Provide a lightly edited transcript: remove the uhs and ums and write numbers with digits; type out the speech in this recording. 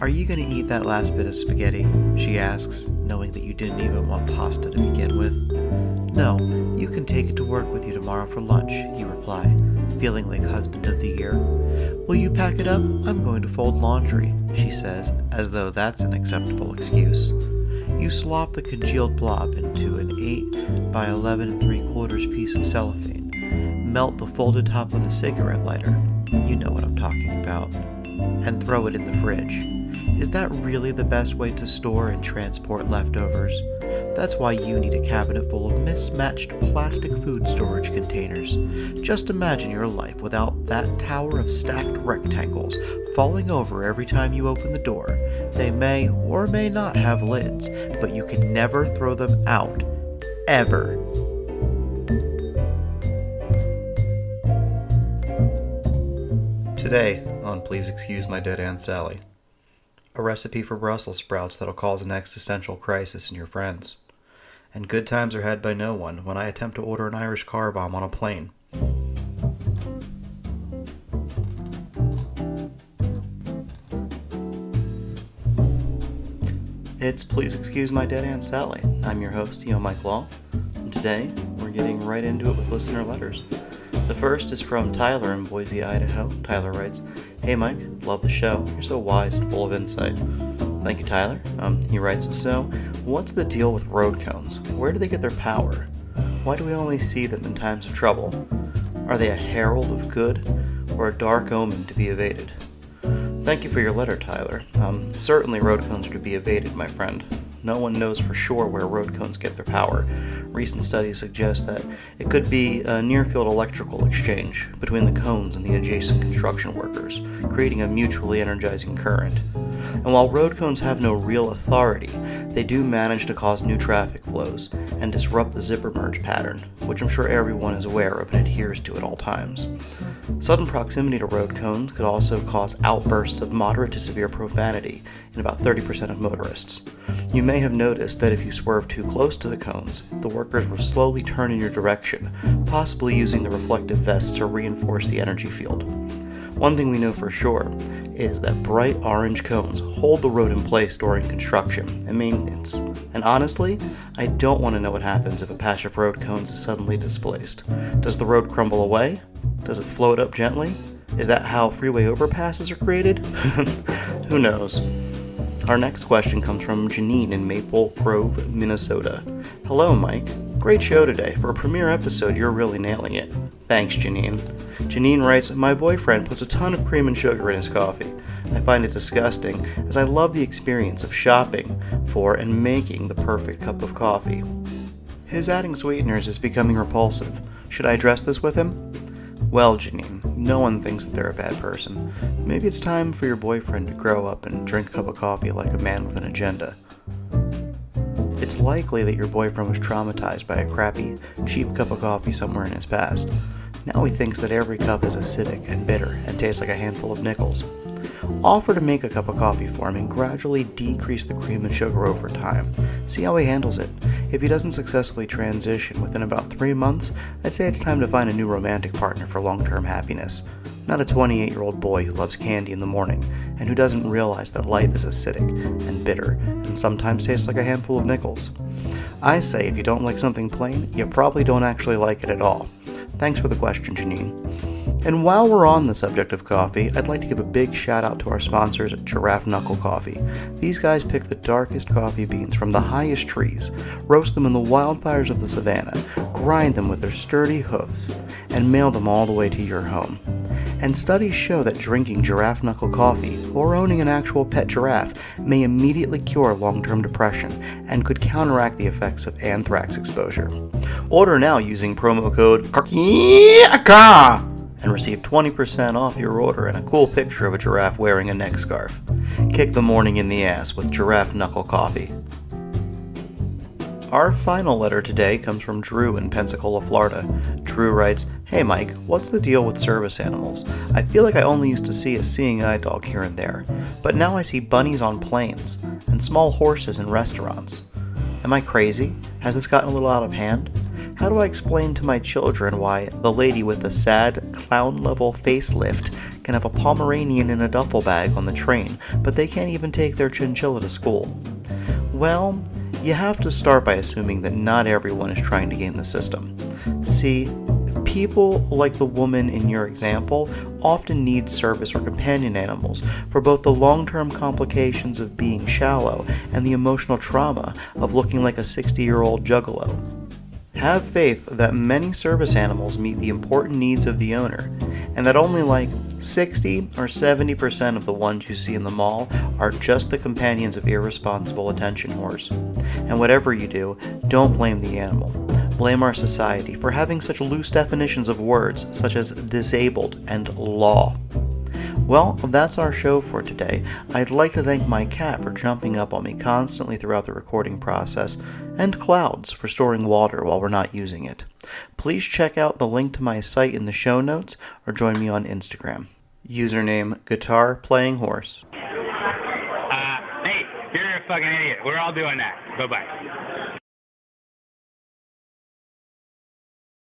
Are you going to eat that last bit of spaghetti? She asks, knowing that you didn't even want pasta to begin with. No, you can take it to work with you tomorrow for lunch, you reply, feeling like husband of the year. Will you pack it up? I'm going to fold laundry, she says, as though that's an acceptable excuse. You slop the congealed blob into an 8 by 11 3/4 piece of cellophane. Melt the folded top of the cigarette lighter, you know what I'm talking about, and throw it in the fridge. Is that really the best way to store and transport leftovers? That's why you need a cabinet full of mismatched plastic food storage containers. Just imagine your life without that tower of stacked rectangles falling over every time you open the door. They may or may not have lids, but you can never throw them out. Ever. Today on Please Excuse My Dead Aunt Sally. A recipe for Brussels sprouts that'll cause an existential crisis in your friends. And good times are had by no one when I attempt to order an Irish car bomb on a plane. It's Please Excuse My Dead Aunt Sally. I'm your host, Mike Law, and today we're getting right into it with listener letters. The first is from Tyler in Boise, Idaho. Tyler writes, "Hey Mike, love the show. You're so wise and full of insight." Thank you, Tyler. He writes, "So, what's the deal with road cones? Where do they get their power? Why do we only see them in times of trouble? Are they a herald of good or a dark omen to be evaded?" Thank you for your letter, Tyler. Certainly road cones are to be evaded, my friend. No one knows for sure where road cones get their power. Recent studies suggest that it could be a near-field electrical exchange between the cones and the adjacent construction workers, creating a mutually energizing current. And while road cones have no real authority, they do manage to cause new traffic flows and disrupt the zipper merge pattern, which I'm sure everyone is aware of and adheres to at all times. Sudden proximity to road cones could also cause outbursts of moderate to severe profanity in about 30% of motorists. You may have noticed that if you swerve too close to the cones, the workers will slowly turn in your direction, possibly using the reflective vests to reinforce the energy field. One thing we know for sure is that bright orange cones hold the road in place during construction and maintenance. And honestly, I don't want to know what happens if a patch of road cones is suddenly displaced. Does the road crumble away? Does it float up gently? Is that how freeway overpasses are created? Who knows? Our next question comes from Janine in Maple Grove, Minnesota. "Hello, Mike. Great show today. For a premiere episode, you're really nailing it." Thanks, Janine. Janine writes, "My boyfriend puts a ton of cream and sugar in his coffee. I find it disgusting, as I love the experience of shopping for and making the perfect cup of coffee. His adding sweeteners is becoming repulsive. Should I address this with him?" Well, Janine, no one thinks that they're a bad person. Maybe it's time for your boyfriend to grow up and drink a cup of coffee like a man with an agenda. It's likely that your boyfriend was traumatized by a crappy, cheap cup of coffee somewhere in his past. Now he thinks that every cup is acidic and bitter and tastes like a handful of nickels. Offer to make a cup of coffee for him and gradually decrease the cream and sugar over time. See how he handles it. If he doesn't successfully transition within about 3 months, I'd say it's time to find a new romantic partner for long-term happiness. Not a 28-year-old boy who loves candy in the morning and who doesn't realize that life is acidic and bitter and sometimes tastes like a handful of nickels. I say if you don't like something plain, you probably don't actually like it at all. Thanks for the question, Janine. And while we're on the subject of coffee, I'd like to give a big shout out to our sponsors at Giraffe Knuckle Coffee. These guys pick the darkest coffee beans from the highest trees, roast them in the wildfires of the savannah, grind them with their sturdy hoofs, and mail them all the way to your home. And studies show that drinking Giraffe Knuckle Coffee or owning an actual pet giraffe may immediately cure long-term depression and could counteract the effects of anthrax exposure. Order now using promo code KAKIAKA and receive 20% off your order and a cool picture of a giraffe wearing a neck scarf. Kick the morning in the ass with Giraffe Knuckle Coffee. Our final letter today comes from Drew in Pensacola, Florida. Drew writes, "Hey Mike, what's the deal with service animals? I feel like I only used to see a seeing eye dog here and there, but now I see bunnies on planes and small horses in restaurants. Am I crazy? Has this gotten a little out of hand? How do I explain to my children why the lady with the sad clown-level facelift can have a Pomeranian in a duffel bag on the train, but they can't even take their chinchilla to school? Well, you have to start by assuming that not everyone is trying to game the system. See, people like the woman in your example often need service or companion animals for both the long-term complications of being shallow and the emotional trauma of looking like a 60-year-old juggalo. Have faith that many service animals meet the important needs of the owner, and that only like 60 or 70% of the ones you see in the mall are just the companions of irresponsible attention whores. And whatever you do, don't blame the animal. Blame our society for having such loose definitions of words such as disabled and law. Well, that's our show for today. I'd like to thank my cat for jumping up on me constantly throughout the recording process, and Clouds for storing water while we're not using it. Please check out the link to my site in the show notes, or join me on Instagram. Username Guitar Playing Horse. Hey, you're a fucking idiot. We're all doing that. Bye-bye.